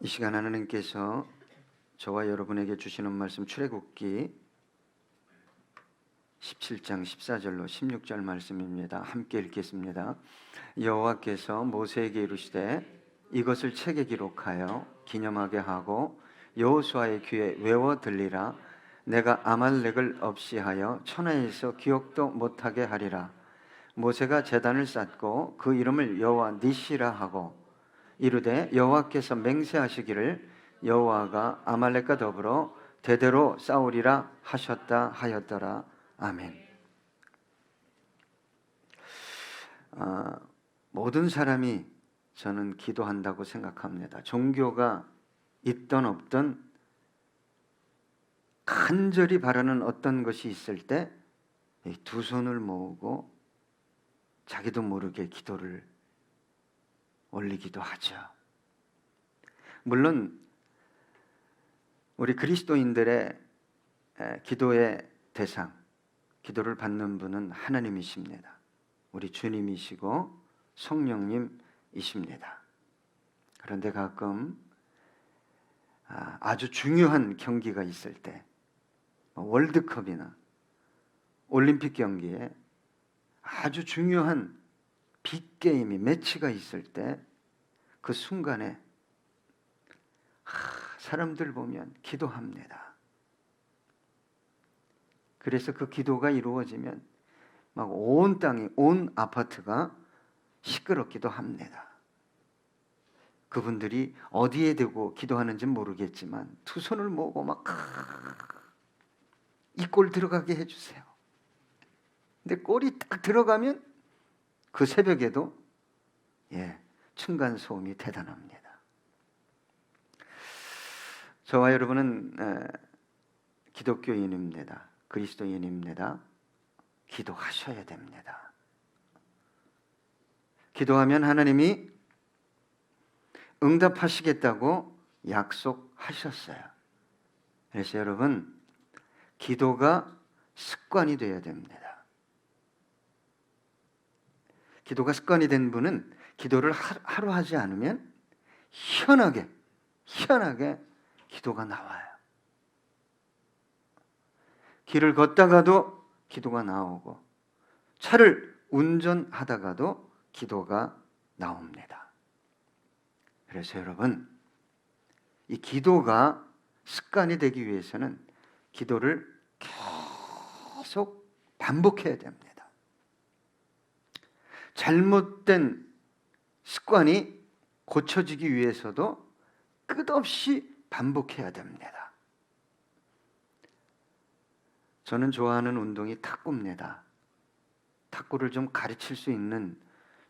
이 시간 하나님께서 저와 여러분에게 주시는 말씀 출애굽기 17장 14절로 16절 말씀입니다. 함께 읽겠습니다. 여호와께서 모세에게 이르시되 이것을 책에 기록하여 기념하게 하고 여호수아의 귀에 외워 들리라. 내가 아말렉을 없이하여 천하에서 기억도 못하게 하리라. 모세가 제단을 쌓고 그 이름을 여호와 니시라 하고 이르되 여호와께서 맹세하시기를 여호와가 아말렉과 더불어 대대로 싸우리라 하셨다 하였더라. 아멘. 모든 사람이 저는 기도한다고 생각합니다. 종교가 있던 없던 간절히 바라는 어떤 것이 있을 때 두 손을 모으고 자기도 모르게 기도를 올리기도 하죠. 물론 우리 그리스도인들의 기도의 대상, 기도를 받는 분은 하나님이십니다. 우리 주님이시고 성령님이십니다. 그런데 가끔 아주 중요한 경기가 있을 때, 월드컵이나 올림픽 경기에 아주 중요한 빅게임이 매치가 있을 때 그 순간에 사람들 보면 기도합니다. 그래서 그 기도가 이루어지면 막 온 땅이, 온 아파트가 시끄럽기도 합니다. 그분들이 어디에 대고 기도하는지 모르겠지만 두 손을 모으고 막 이 골 들어가게 해주세요. 근데 골이 딱 들어가면 그 새벽에도 층간 소음이 대단합니다. 저와 여러분은 기독교인입니다. 그리스도인입니다. 기도하셔야 됩니다. 기도하면 하나님이 응답하시겠다고 약속하셨어요. 그래서 여러분, 기도가 습관이 되어야 됩니다. 기도가 습관이 된 분은 기도를 하루 하지 않으면 희한하게 기도가 나와요. 길을 걷다가도 기도가 나오고 차를 운전하다가도 기도가 나옵니다. 그래서 여러분, 이 기도가 습관이 되기 위해서는 기도를 계속 반복해야 됩니다. 잘못된 습관이 고쳐지기 위해서도 끝없이 반복해야 됩니다. 저는 좋아하는 운동이 탁구입니다. 탁구를 좀 가르칠 수 있는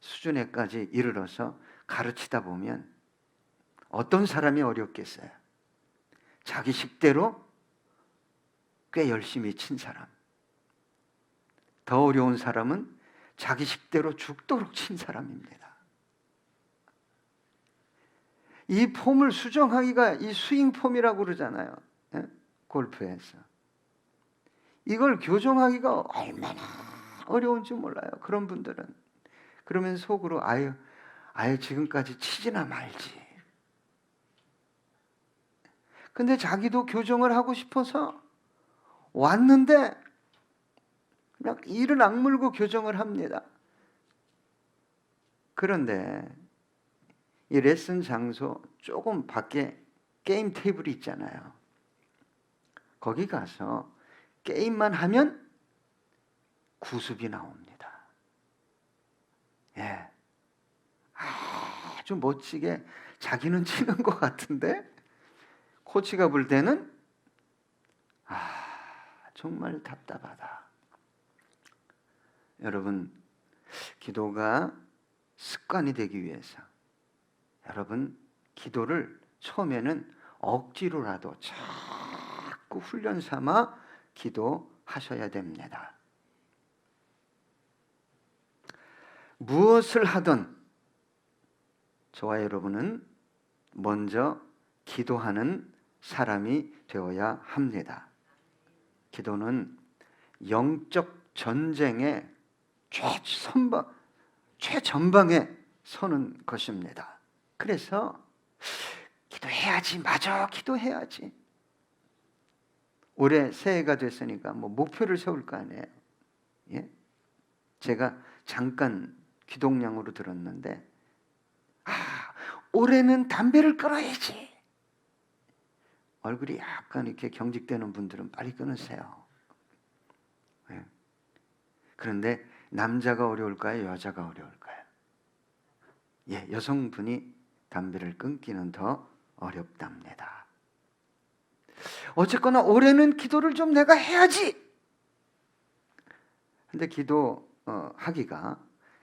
수준에까지 이르러서 가르치다 보면 어떤 사람이 어렵겠어요? 자기 식대로 꽤 열심히 친 사람. 더 어려운 사람은 자기 식대로 죽도록 친 사람입니다. 이 폼을 수정하기가 이 스윙 폼이라고 그러잖아요. 골프에서. 이걸 교정하기가 얼마나 어려운지 몰라요. 그런 분들은. 그러면 속으로 아예 지금까지 치지나 말지. 근데 자기도 교정을 하고 싶어서 왔는데 그냥 이를 악물고 교정을 합니다. 그런데 이 레슨 장소 조금 밖에 게임 테이블이 있잖아요. 거기 가서 게임만 하면 구습이 나옵니다. 아주 멋지게 자기는 치는 것 같은데 코치가 볼 때는 정말 답답하다. 여러분, 기도가 습관이 되기 위해서 여러분, 기도를 처음에는 억지로라도 자꾸 훈련 삼아 기도하셔야 됩니다. 무엇을 하든 저와 여러분은 먼저 기도하는 사람이 되어야 합니다. 기도는 영적 전쟁의 최전방에 서는 것입니다. 그래서 기도해야지. 맞아, 기도해야지. 올해 새해가 됐으니까 뭐 목표를 세울 거 아니에요. 예? 제가 잠깐 기독량으로 들었는데, 올해는 담배를 끊어야지. 얼굴이 약간 이렇게 경직되는 분들은 빨리 끊으세요. 예. 그런데 남자가 어려울까요? 여자가 어려울까요? 예, 여성분이 담배를 끊기는 더 어렵답니다. 어쨌거나 올해는 기도를 좀 내가 해야지. 근데 하기가,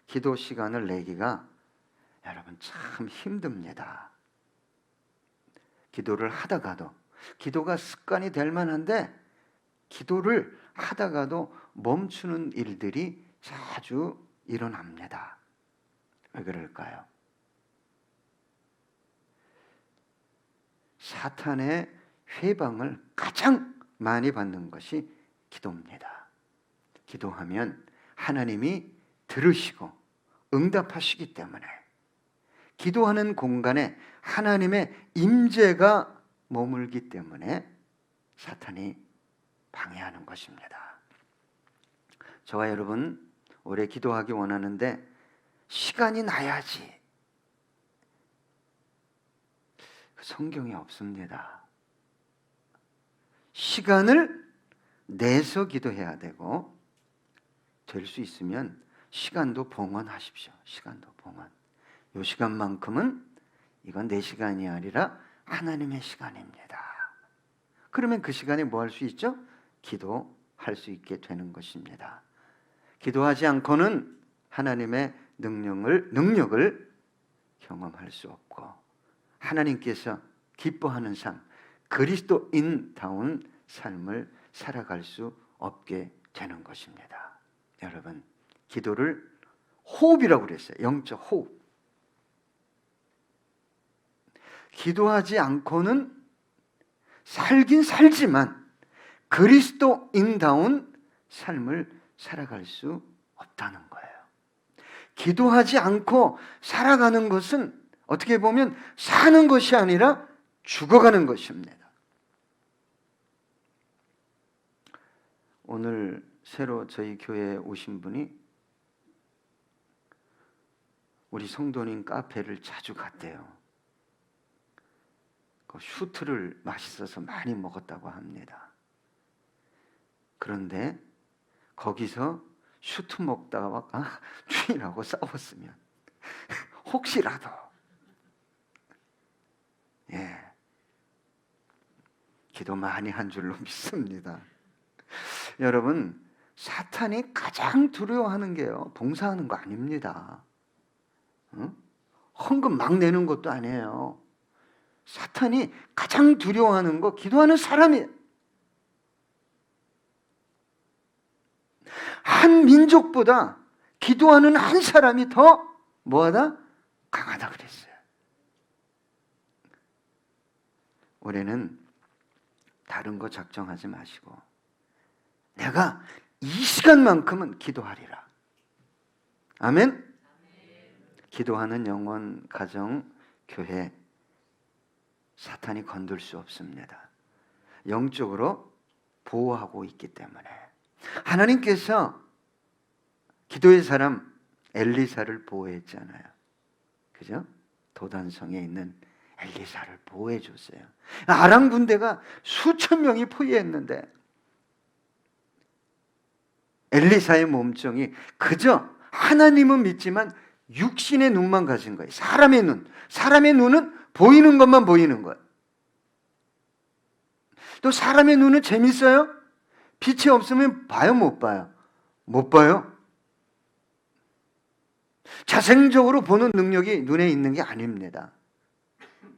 기도 시간을 내기가 여러분 참 힘듭니다. 기도를 하다가도, 기도가 습관이 될 만한데 기도를 하다가도 멈추는 일들이 자주 일어납니다. 왜 그럴까요? 사탄의 회방을 가장 많이 받는 것이 기도입니다. 기도하면 하나님이 들으시고 응답하시기 때문에, 기도하는 공간에 하나님의 임재가 머물기 때문에 사탄이 방해하는 것입니다. 저와 여러분 올해 기도하기 원하는데 시간이 나야지. 성경에 없습니다. 시간을 내서 기도해야 되고, 될 수 있으면 시간도 봉헌하십시오. 시간도 봉헌. 이 시간만큼은 이건 내 시간이 아니라 하나님의 시간입니다. 그러면 그 시간에 뭐 할 수 있죠? 기도할 수 있게 되는 것입니다. 기도하지 않고는 하나님의 능력을 경험할 수 없고, 하나님께서 기뻐하는 삶, 그리스도인다운 삶을 살아갈 수 없게 되는 것입니다. 여러분, 기도를 호흡이라고 그랬어요. 영적 호흡. 기도하지 않고는 살긴 살지만 그리스도인다운 삶을 살아갈 수 없다는 거예요. 기도하지 않고 살아가는 것은 어떻게 보면 사는 것이 아니라 죽어가는 것입니다. 오늘 새로 저희 교회에 오신 분이 우리 성도님 카페를 자주 갔대요. 그 슈트를 맛있어서 많이 먹었다고 합니다. 그런데 거기서 슈트 먹다가 주인하고 싸웠으면 혹시라도, 기도 많이 한 줄로 믿습니다. 여러분, 사탄이 가장 두려워하는 게요, 봉사하는 거 아닙니다. 헌금 막 내는 것도 아니에요. 사탄이 가장 두려워하는 거 기도하는 사람이에요. 한 민족보다 기도하는 한 사람이 더 뭐하다? 강하다 그랬어요. 올해는 다른 거 작정하지 마시고 내가 이 시간만큼은 기도하리라. 아멘? 기도하는 영혼, 가정, 교회, 사탄이 건들 수 없습니다. 영적으로 보호하고 있기 때문에. 하나님께서 기도의 사람 엘리사를 보호했잖아요. 그죠? 도단성에 있는 엘리사를 보호해 줬어요. 아람 군대가 수천 명이 포위했는데 엘리사의 몸종이 그저 하나님은 믿지만 육신의 눈만 가진 거예요. 사람의 눈. 사람의 눈은 보이는 것만 보이는 거예요. 또 사람의 눈은 재밌어요? 빛이 없으면 봐요, 못 봐요? 못 봐요. 자생적으로 보는 능력이 눈에 있는 게 아닙니다.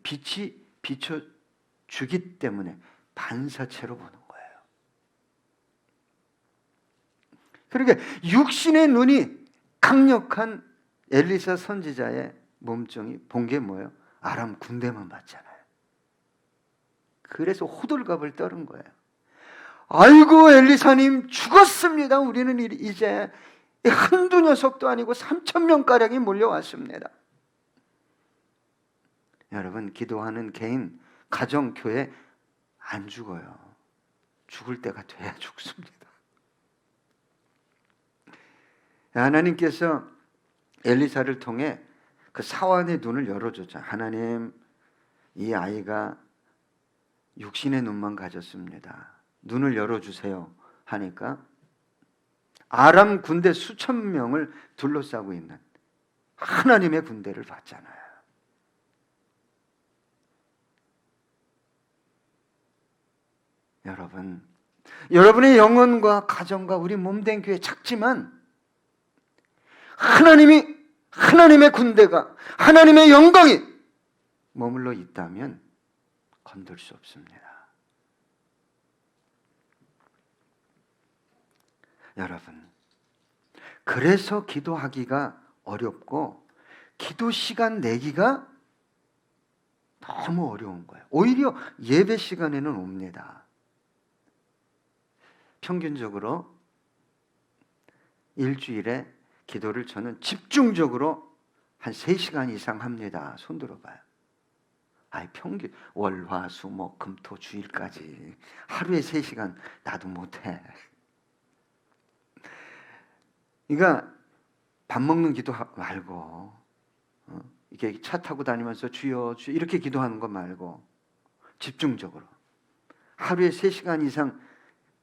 빛이 비춰주기 때문에 반사체로 보는 거예요. 그러니까 육신의 눈이 강력한 엘리사 선지자의 몸종이 본 게 뭐예요? 아람 군대만 봤잖아요. 그래서 호들갑을 떨은 거예요. 아이고 엘리사님 죽었습니다. 우리는 이제 한두 녀석도 아니고 3,000명가량이 몰려왔습니다. 여러분, 기도하는 개인, 가정, 교회 안 죽어요. 죽을 때가 돼야 죽습니다. 하나님께서 엘리사를 통해 그 사환의 눈을 열어줬죠. 하나님, 이 아이가 육신의 눈만 가졌습니다. 눈을 열어주세요 하니까 아람 군대 수천 명을 둘러싸고 있는 하나님의 군대를 봤잖아요. 여러분의 영혼과 가정과 우리 몸된 교회 작지만 하나님의 군대가, 하나님의 영광이 머물러 있다면 건들 수 없습니다. 여러분, 그래서 기도하기가 어렵고 기도 시간 내기가 너무 어려운 거예요. 오히려 예배 시간에는 옵니다. 평균적으로 일주일에 기도를 저는 집중적으로 한 3시간 이상 합니다. 손 들어봐요. 평균 월, 화, 수, 목, 금, 토, 주일까지 하루에 3시간 나도 못해. 그러니까 밥 먹는 기도 말고 이렇게 차 타고 다니면서 주여 주여 이렇게 기도하는 거 말고 집중적으로 하루에 3시간 이상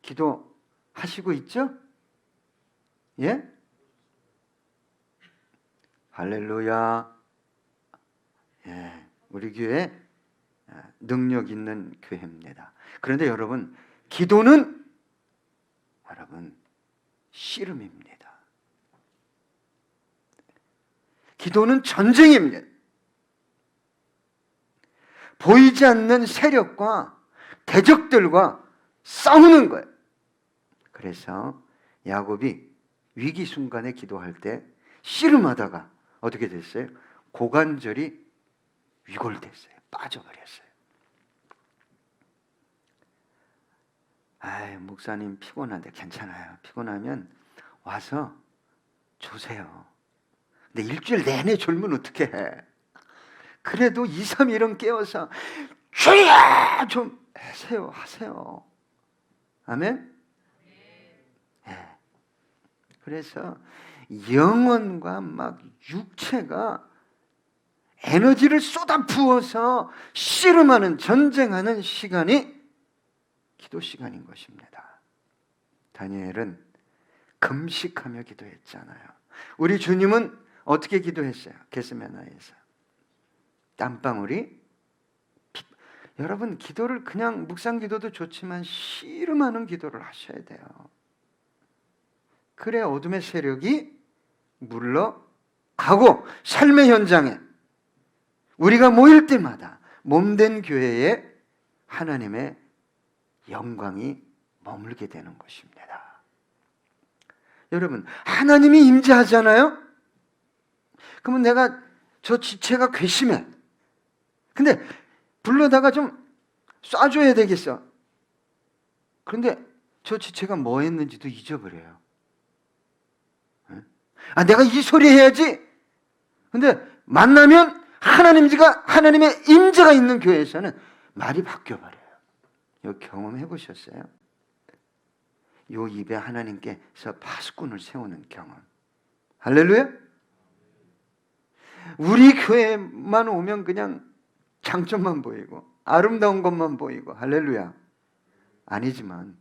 기도하시고 있죠? 예? 할렐루야. 예, 우리 교회 능력 있는 교회입니다. 그런데 여러분, 기도는 씨름입니다. 기도는 전쟁입니다. 보이지 않는 세력과 대적들과 싸우는 거예요. 그래서 야곱이 위기 순간에 기도할 때 씨름하다가 어떻게 됐어요? 고관절이 위골됐어요. 빠져버렸어요. 목사님 피곤한데 괜찮아요. 피곤하면 와서 조세요. 근데 일주일 내내 졸면 어떻게 해? 그래도 2, 3일은 깨워서 주여 좀 하세요. 아멘? 네. 그래서 영혼과 막 육체가 에너지를 쏟아 부어서 씨름하는, 전쟁하는 시간이 기도 시간인 것입니다. 다니엘은 금식하며 기도했잖아요. 우리 주님은 어떻게 기도했어요? 겟세마네에서 땀방울이 여러분, 기도를 그냥 묵상 기도도 좋지만 씨름하는 기도를 하셔야 돼요. 그래 어둠의 세력이 물러가고 삶의 현장에 우리가 모일 때마다 몸된 교회에 하나님의 영광이 머물게 되는 것입니다. 여러분, 하나님이 임재하잖아요? 그러면 내가 저 지체가 괘씸해. 근데 불러다가 좀 쏴줘야 되겠어. 그런데 저 지체가 뭐 했는지도 잊어버려요. 내가 이 소리 해야지. 근데 만나면 하나님의 임재가 있는 교회에서는 말이 바뀌어버려요. 이거 경험해 보셨어요? 요 입에 하나님께서 파수꾼을 세우는 경험. 할렐루야? 우리 교회만 오면 그냥 장점만 보이고 아름다운 것만 보이고 할렐루야. 아니지만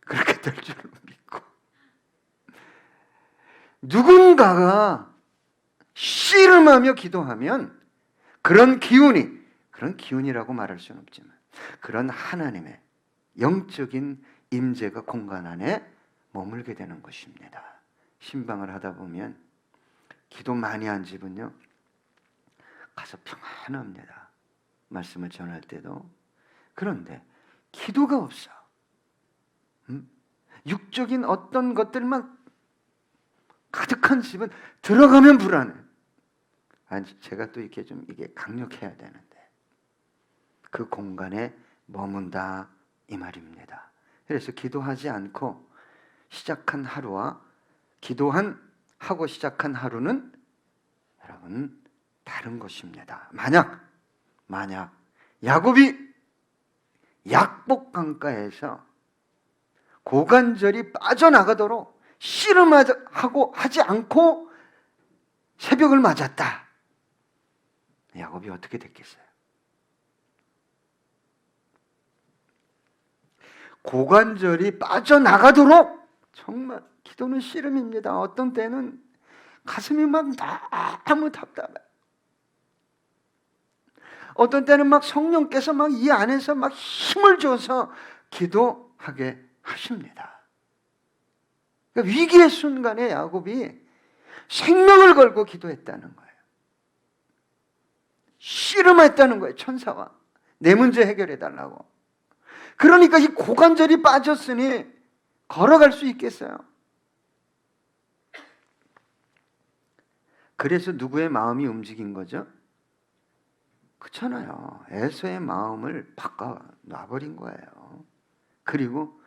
그렇게 될 줄 믿고 누군가가 씨름하며 기도하면 그런 기운이라고 말할 수는 없지만 그런 하나님의 영적인 임재가 공간 안에 머물게 되는 것입니다. 신방을 하다 보면 기도 많이 한 집은요 가서 평안합니다. 말씀을 전할 때도. 그런데 기도가 없어. 육적인 어떤 것들만 가득한 집은 들어가면 불안해. 제가 또 이렇게 좀 이게 강력해야 되는데 그 공간에 머문다 이 말입니다. 그래서 기도하지 않고 시작한 하루와 하고 시작한 하루는 여러분 다른 것입니다. 만약 만약 야곱이 약복 강가에서 고관절이 빠져나가도록 씨름하고 하지 않고 새벽을 맞았다. 야곱이 어떻게 됐겠어요? 고관절이 빠져나가도록 정말 기도는 씨름입니다. 어떤 때는 가슴이 막 너무 답답해. 어떤 때는 막 성령께서 막 이 안에서 막 힘을 줘서 기도하게 하십니다. 그러니까 위기의 순간에 야곱이 생명을 걸고 기도했다는 거예요. 씨름했다는 거예요. 천사와 내 문제 해결해 달라고. 그러니까 이 고관절이 빠졌으니 걸어갈 수 있겠어요? 그래서 누구의 마음이 움직인 거죠? 그렇잖아요. 에서의 마음을 바꿔 놔버린 거예요. 그리고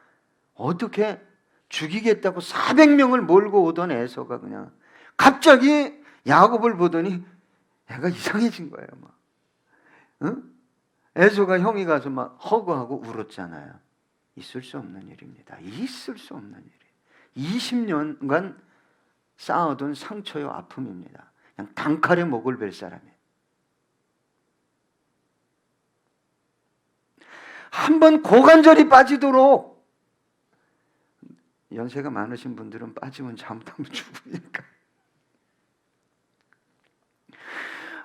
어떻게 죽이겠다고 400명을 몰고 오던 에서가 그냥 갑자기 야곱을 보더니 애가 이상해진 거예요. 막. 응? 에서가 형이 가서 막 허구하고 울었잖아요. 있을 수 없는 일입니다. 있을 수 없는 일이에요. 20년간 쌓아둔 상처요 아픔입니다. 그냥 단칼에 목을 벨 사람이에요. 한번 고관절이 빠지도록, 연세가 많으신 분들은 빠지면 잘못하면 죽으니까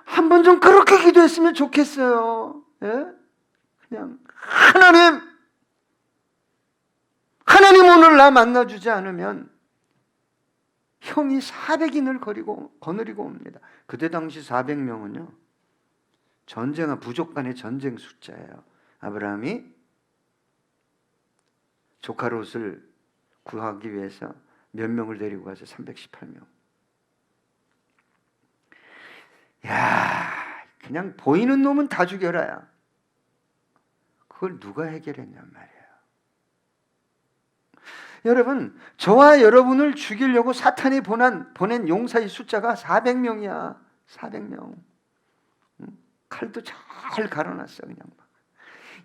한번 좀 그렇게 기도했으면 좋겠어요. 예? 그냥 하나님 오늘 나 만나주지 않으면 형이 400인을 거느리고 옵니다. 그때 당시 400명은요 전쟁과 부족 간의 전쟁 숫자예요. 아브라함이 조카 롯을 구하기 위해서 몇 명을 데리고 가서 318명. 야, 그냥 보이는 놈은 다 죽여라야. 그걸 누가 해결했냔 말이에요. 여러분, 저와 여러분을 죽이려고 사탄이 보낸 용사의 숫자가 400명이야. 400명. 칼도 잘 갈아놨어. 그냥 막.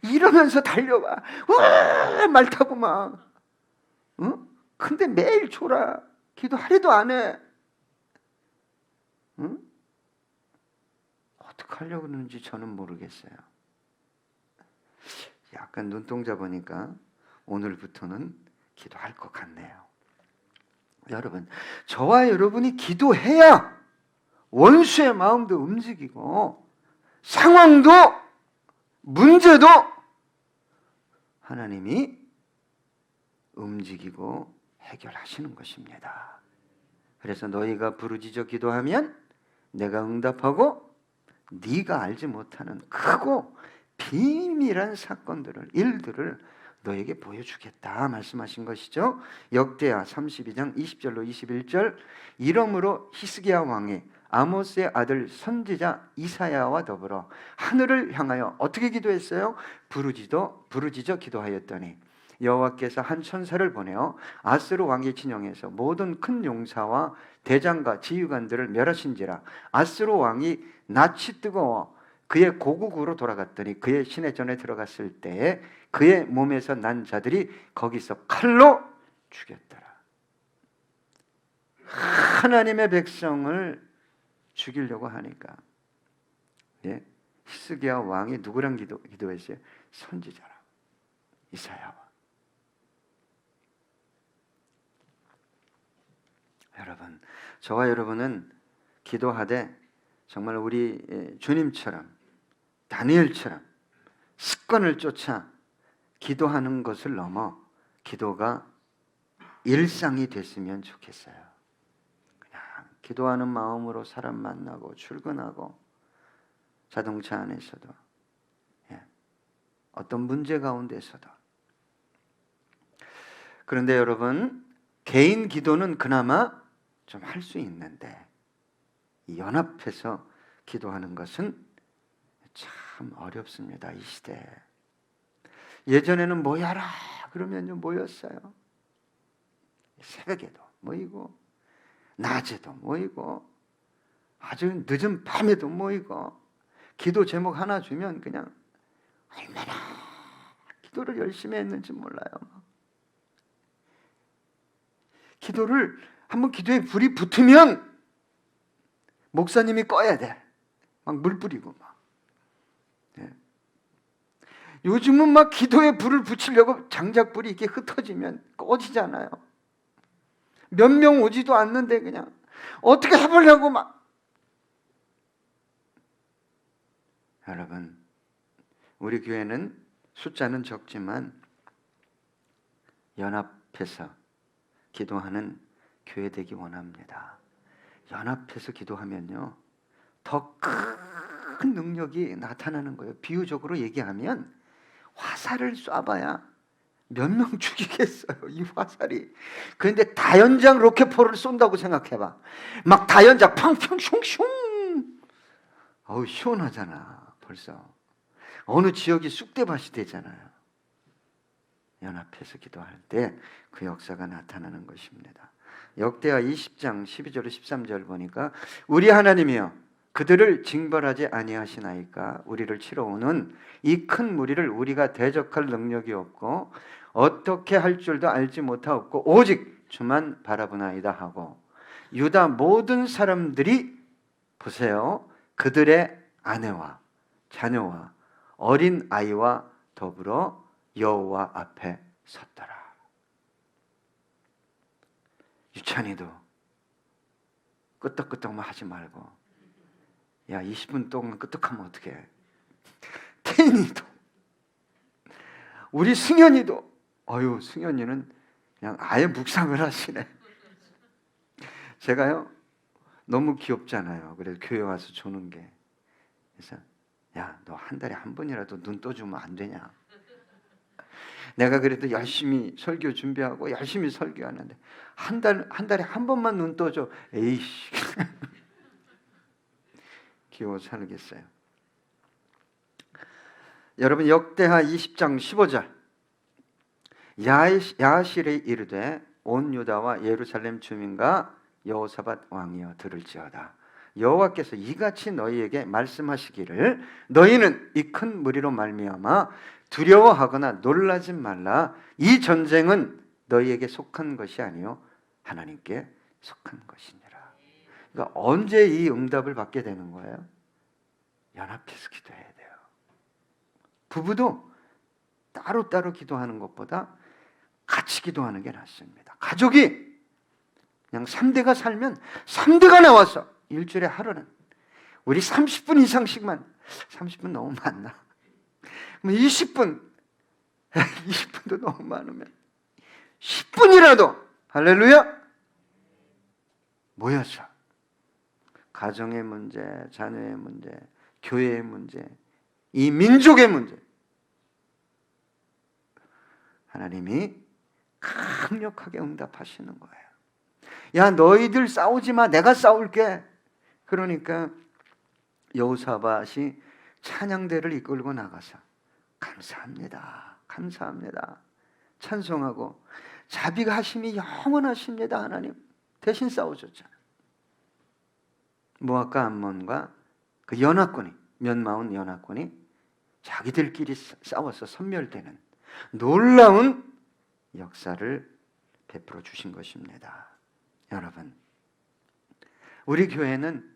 이러면서 달려와. 와, 말 타고 막. 응? 근데 매일 줘라. 기도하려도 안 해. 응? 어떻게 하려고 그러는지 저는 모르겠어요. 약간 눈동자 보니까 오늘부터는 기도할 것 같네요. 여러분, 저와 여러분이 기도해야 원수의 마음도 움직이고 상황도 문제도 하나님이 움직이고 해결하시는 것입니다. 그래서 너희가 부르짖어 기도하면 내가 응답하고 네가 알지 못하는 크고 비밀한 사건들을, 일들을 너에게 보여주겠다 말씀하신 것이죠. 역대하 32장 20절로 21절. 이러므로 히스기야 왕이 아모스의 아들 선지자 이사야와 더불어 하늘을 향하여 어떻게 기도했어요? 부르짖어 기도하였더니 여호와께서 한 천사를 보내어 아스루 왕의 진영에서 모든 큰 용사와 대장과 지휘관들을 멸하신지라. 아스루 왕이 낯이 뜨거워 그의 고국으로 돌아갔더니 그의 시내전에 들어갔을 때에 그의 몸에서 난 자들이 거기서 칼로 죽였더라. 하나님의 백성을 죽이려고 하니까 히스기야 왕이 누구랑 기도했어요? 선지자랑 이사야와. 여러분, 저와 여러분은 기도하되 정말 우리 주님처럼 다니엘처럼 습관을 쫓아 기도하는 것을 넘어 기도가 일상이 됐으면 좋겠어요. 그냥 기도하는 마음으로 사람 만나고 출근하고 자동차 안에서도 어떤 문제 가운데서도. 그런데 여러분, 개인 기도는 그나마 좀 할 수 있는데 이 연합해서 기도하는 것은 참 어렵습니다. 이 시대에. 예전에는 모여라 그러면 모였어요. 새벽에도 모이고 낮에도 모이고 아주 늦은 밤에도 모이고 기도 제목 하나 주면 그냥 얼마나 기도를 열심히 했는지 몰라요. 기도를 한번 기도에 불이 붙으면 목사님이 꺼야 돼. 막 물 뿌리고 막. 네. 요즘은 막 기도에 불을 붙이려고 장작불이 이렇게 흩어지면 꺼지잖아요. 몇 명 오지도 않는데 그냥 어떻게 해보려고 막. 여러분, 우리 교회는 숫자는 적지만 연합해서 기도하는 교회 되기 원합니다. 연합해서 기도하면요, 더 큰 능력이 나타나는 거예요. 비유적으로 얘기하면 화살을 쏴봐야 몇 명 죽이겠어요, 이 화살이. 그런데 다연장 로켓포를 쏜다고 생각해봐. 막 다연장 팡팡 슝슝. 어우, 시원하잖아. 벌써 어느 지역이 쑥대밭이 되잖아요. 연합해서 기도할 때 그 역사가 나타나는 것입니다. 역대하 20장 12절 13절 보니까 우리 하나님이여 그들을 징벌하지 아니하시나이까. 우리를 치러 오는 이 큰 무리를 우리가 대적할 능력이 없고 어떻게 할 줄도 알지 못하옵고 오직 주만 바라보나이다 하고, 유다 모든 사람들이 보세요, 그들의 아내와 자녀와 어린 아이와 더불어 여호와 앞에 섰더라. 유찬이도 끄떡끄떡만 하지 말고, 야 20분 동안 끄떡하면 어떡해. 태인이도, 우리 승현이도, 어유 승현이는 그냥 아예 묵상을 하시네. 제가요 너무 귀엽잖아요. 그래서 교회 와서 주는 게. 그래서 야 너 한 달에 한 번이라도 눈 떠주면 안 되냐. 내가 그래도 열심히 설교 준비하고 열심히 설교하는데 한 달에 한 번만 눈 떠줘. 에이씨. 귀여워 살겠어요. 여러분, 역대하 20장 15절 야하실이 이르되 온 유다와 예루살렘 주민과 여호사밧 왕이여 들을지어다. 여호와께서 이같이 너희에게 말씀하시기를 너희는 이 큰 무리로 말미암아 두려워하거나 놀라지 말라. 이 전쟁은 너희에게 속한 것이 아니요 하나님께 속한 것이니라. 그러니까 언제 이 응답을 받게 되는 거예요? 연합해서 기도해야 돼요. 부부도 따로따로 기도하는 것보다 같이 기도하는 게 낫습니다. 가족이 그냥 3대가 살면 3대가 나와서 일주일에 하루는 우리 30분 이상씩만, 30분 너무 많나? 20분 20분도 너무 많으면 10분이라도 할렐루야 모여서 가정의 문제, 자녀의 문제, 교회의 문제, 이 민족의 문제, 하나님이 강력하게 응답하시는 거예요. 야 너희들 싸우지 마, 내가 싸울게. 그러니까 여호사밧이 찬양대를 이끌고 나가서 감사합니다, 감사합니다 찬송하고, 자비가 하심이 영원하십니다. 하나님 대신 싸워줬잖아요. 모압과 암몬과 그 연합군이, 몇마운 연합군이 자기들끼리 싸워서 섬멸되는 놀라운 역사를 베풀어 주신 것입니다. 여러분, 우리 교회는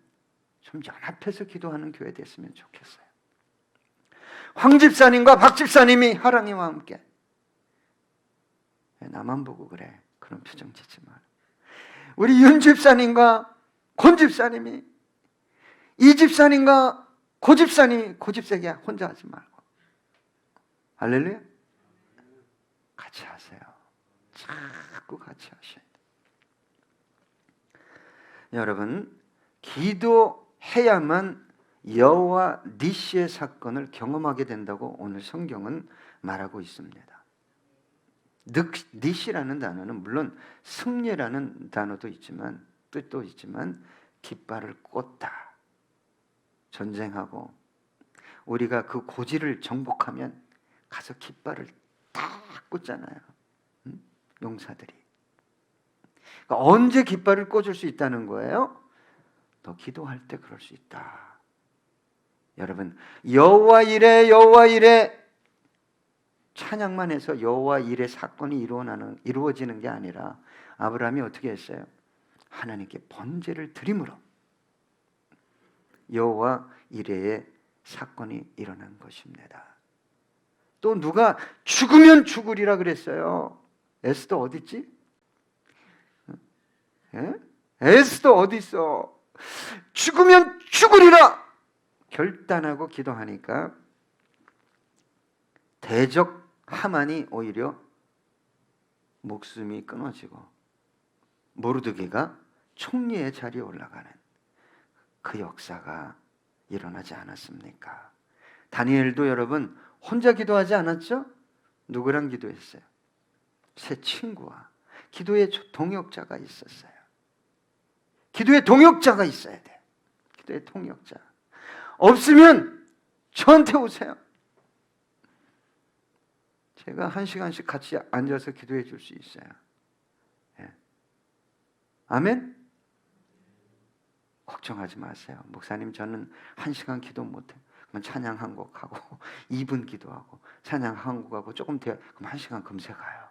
좀 연합해서 기도하는 교회 됐으면 좋겠어요. 황 집사님과 박 집사님이 하랑이와 함께. 나만 보고 그래, 그런 표정 짓지 마. 우리 윤 집사님과 권 집사님이, 이 집사님과 고 집사님이, 고집세게 혼자 하지 말고 할렐루야, 같이 하세요. 자꾸 같이 하셔야 돼요. 여러분, 기도해야만 여호와 니시의 사건을 경험하게 된다고 오늘 성경은 말하고 있습니다. 니시라는 단어는 물론 승리라는 단어도 있지만, 뜻도 있지만, 깃발을 꽂다, 전쟁하고 우리가 그 고지를 정복하면 가서 깃발을 딱 꽂잖아요. 용사들이. 그러니까 언제 깃발을 꽂을 수 있다는 거예요? 너 기도할 때 그럴 수 있다. 여러분, 여호와 이레 여호와 이레 찬양만 해서 여호와 이레 사건이 이루어지는 게 아니라 아브라함이 어떻게 했어요? 하나님께 번제를 드림으로 여호와 이레의 사건이 일어난 것입니다. 또 누가 죽으면 죽으리라 그랬어요. 에스더 어디 있지? 에스더 어디 있어? 죽으면 죽으리라 결단하고 기도하니까 대적 하만이 오히려 목숨이 끊어지고 모르드게가 총리의 자리에 올라가는 그 역사가 일어나지 않았습니까? 다니엘도 여러분 혼자 기도하지 않았죠? 누구랑 기도했어요? 새 친구와 기도의 동역자가 있었어요. 기도의 동역자가 있어야 돼. 기도의 동역자. 없으면 저한테 오세요. 제가 1시간씩 같이 앉아서 기도해 줄 수 있어요. 예. 아멘? 걱정하지 마세요. 목사님 저는 1시간 기도 못해요. 그럼 찬양 한 곡 하고 2분 기도하고 찬양 한 곡 하고 조금 더 그럼 1시간 금세 가요.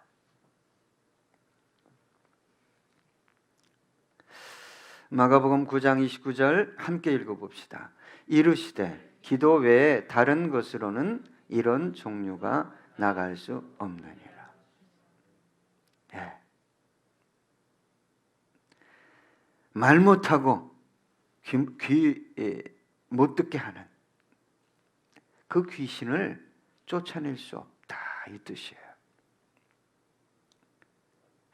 마가복음 9장 29절 함께 읽어봅시다. 이르시되 기도 외에 다른 것으로는 이런 종류가 나갈 수 없느니라. 네. 말 못하고 귀 못 듣게 하는 그 귀신을 쫓아낼 수 없다 이 뜻이에요.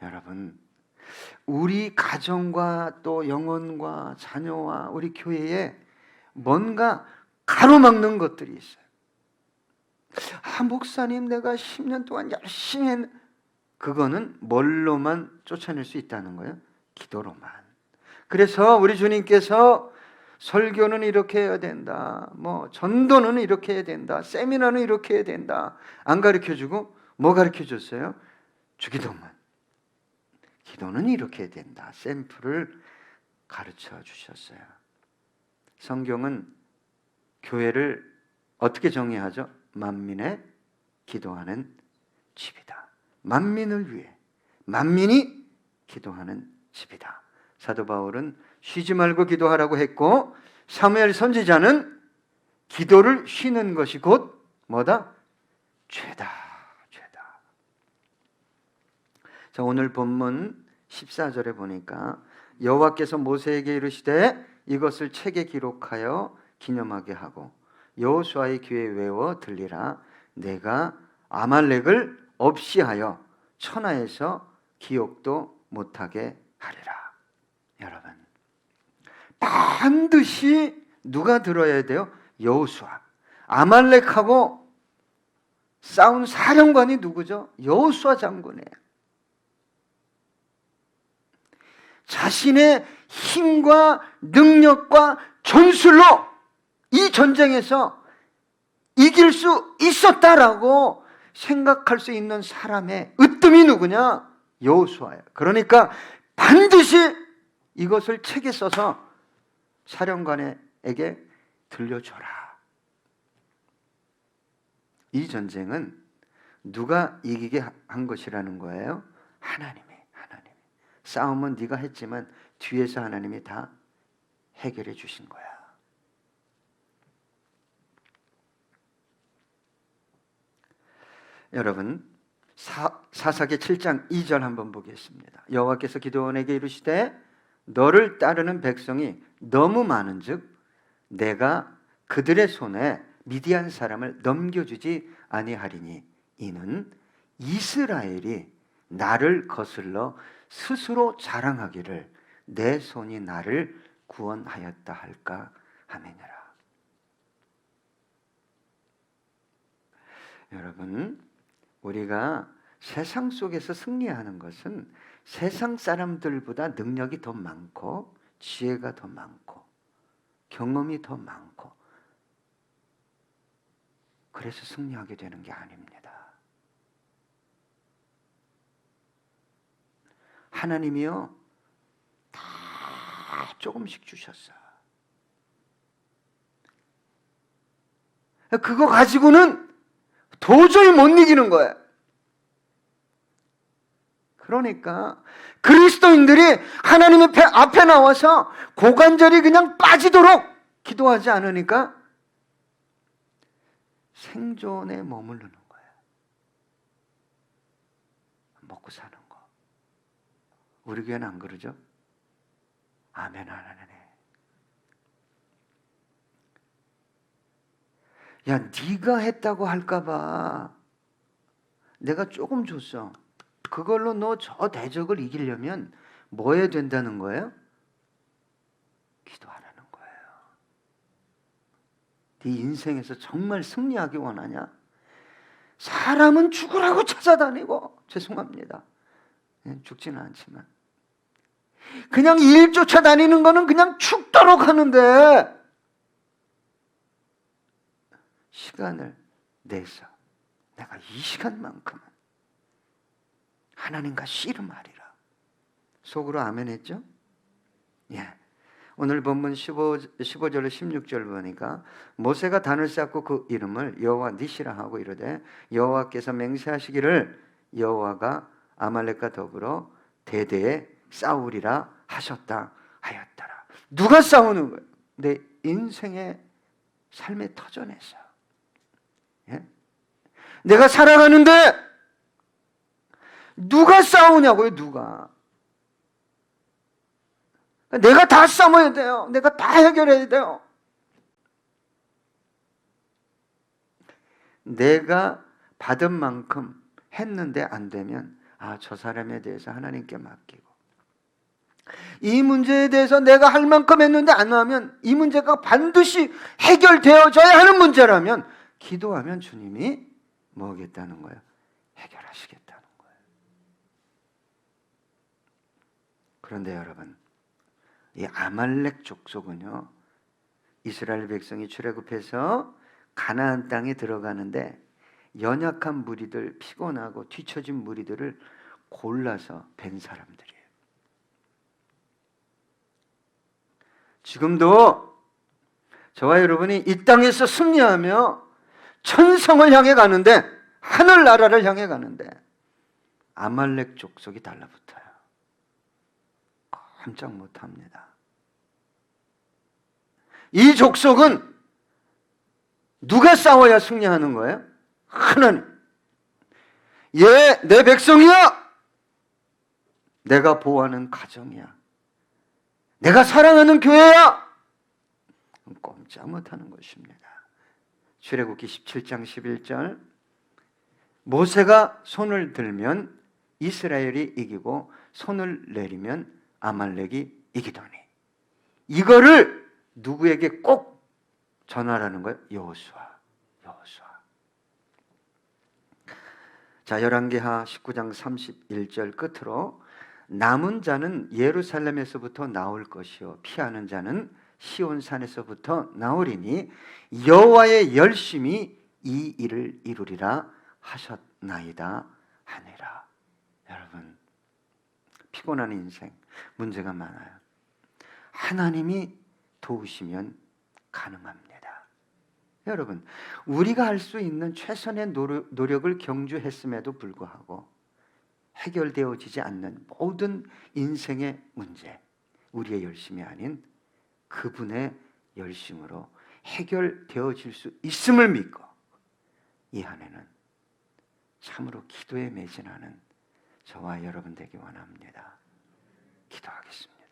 여러분 우리 가정과 또 영혼과 자녀와 우리 교회에 뭔가 가로막는 것들이 있어요. 목사님 내가 10년 동안 열심히 했는데 그거는 뭘로만 쫓아낼 수 있다는 거예요? 기도로만. 그래서 우리 주님께서 설교는 이렇게 해야 된다, 뭐 전도는 이렇게 해야 된다, 세미나는 이렇게 해야 된다 안 가르쳐주고 뭐 가르쳐줬어요? 주기도만. 기도는 이렇게 해야 된다 샘플을 가르쳐 주셨어요. 성경은 교회를 어떻게 정의하죠? 만민의 기도하는 집이다. 만민을 위해 만민이 기도하는 집이다. 사도 바울은 쉬지 말고 기도하라고 했고 사무엘 선지자는 기도를 쉬는 것이 곧 뭐다? 죄다. 죄다. 자, 오늘 본문 14절에 보니까 여호와께서 모세에게 이르시되 이것을 책에 기록하여 기념하게 하고 여호수아의 귀에 외워 들리라. 내가 아말렉을 없이 하여 천하에서 기억도 못하게 하리라. 여러분 반드시 누가 들어야 돼요? 여호수아. 아말렉하고 싸운 사령관이 누구죠? 여호수아 장군이에요. 자신의 힘과 능력과 전술로 이 전쟁에서 이길 수 있었다라고 생각할 수 있는 사람의 으뜸이 누구냐? 여호수아예요. 그러니까 반드시 이것을 책에 써서 사령관에게 들려줘라. 이 전쟁은 누가 이기게 한 것이라는 거예요? 하나님이. 싸움은 네가 했지만 뒤에서 하나님이 다 해결해 주신 거야. 여러분 사사기 7장 2절 한번 보겠습니다. 여호와께서 기드온에게 이르시되 너를 따르는 백성이 너무 많은즉 내가 그들의 손에 미디안 사람을 넘겨주지 아니하리니 이는 이스라엘이 나를 거슬러 스스로 자랑하기를 내 손이 나를 구원하였다 할까 하매니라. 여러분 우리가 세상 속에서 승리하는 것은 세상 사람들보다 능력이 더 많고 지혜가 더 많고 경험이 더 많고 그래서 승리하게 되는 게 아닙니다. 하나님이요 다 조금씩 주셨어. 그거 가지고는 도저히 못 이기는 거예요. 그러니까 그리스도인들이 하나님의 앞에 나와서 고관절이 그냥 빠지도록 기도하지 않으니까 생존에 머무르는 거예요. 먹고 사는 거. 우리 교회는 안 그러죠? 아멘 안 하네. 야, 네가 했다고 할까봐 내가 조금 줬어. 그걸로 너 저 대적을 이기려면 뭐 해야 된다는 거예요? 기도하라는 거예요. 네 인생에서 정말 승리하기 원하냐? 사람은 죽으라고 찾아다니고, 죄송합니다. 죽지는 않지만 그냥 일 쫓아다니는 거는 그냥 죽도록 하는데, 시간을 내서 내가 이 시간만큼은 하나님과 씨름하리라. 속으로 아멘 했죠? 예. 오늘 본문 15절로 16절 보니까 모세가 단을 쌓고 그 이름을 여호와 니시라 하고 이르되 여호와께서 맹세하시기를 여호와가 아말렉과 더불어 대대에 싸우리라 하셨다 하였더라. 누가 싸우는 거예요? 내 인생의 삶의 터전에서. 예? 내가 살아가는데 누가 싸우냐고요? 누가? 내가 다 싸워야 돼요. 내가 다 해결해야 돼요. 내가 받은 만큼 했는데 안 되면 저 사람에 대해서 하나님께 맡기고, 이 문제에 대해서 내가 할 만큼 했는데 안 하면 이 문제가 반드시 해결되어져야 하는 문제라면 기도하면 주님이 뭐 하겠다는 거예요? 해결하시겠다는 거예요. 그런데 여러분, 이 아말렉 족속은요, 이스라엘 백성이 출애굽해서 가나안 땅에 들어가는데 연약한 무리들, 피곤하고 뒤처진 무리들을 골라서 벤 사람들이에요. 지금도 저와 여러분이 이 땅에서 승리하며 천성을 향해 가는데, 하늘나라를 향해 가는데 아말렉 족속이 달라붙어요. 깜짝 못합니다. 이 족속은 누가 싸워야 승리하는 거예요? 하나님. 얘 내 백성이야. 내가 보호하는 가정이야. 내가 사랑하는 교회야. 꼼짝 못하는 것입니다. 출애굽기 17장 11절 모세가 손을 들면 이스라엘이 이기고 손을 내리면 아말렉이 이기더니, 이거를 누구에게 꼭 전하라는 거예요? 여호수아. 자, 열왕기하 19장 31절 끝으로 남은 자는 예루살렘에서부터 나올 것이요 피하는 자는 시온산에서부터 나오리니 여호와의 열심히 이 일을 이루리라 하셨나이다 하니라. 여러분, 피곤한 인생, 문제가 많아요. 하나님이 도우시면 가능합니다. 여러분, 우리가 할 수 있는 최선의 노력을 경주했음에도 불구하고 해결되어지지 않는 모든 인생의 문제, 우리의 열심이 아닌 그분의 열심으로 해결되어질 수 있음을 믿고 이 한 해는 참으로 기도에 매진하는 저와 여러분 되기 원합니다. 기도하겠습니다.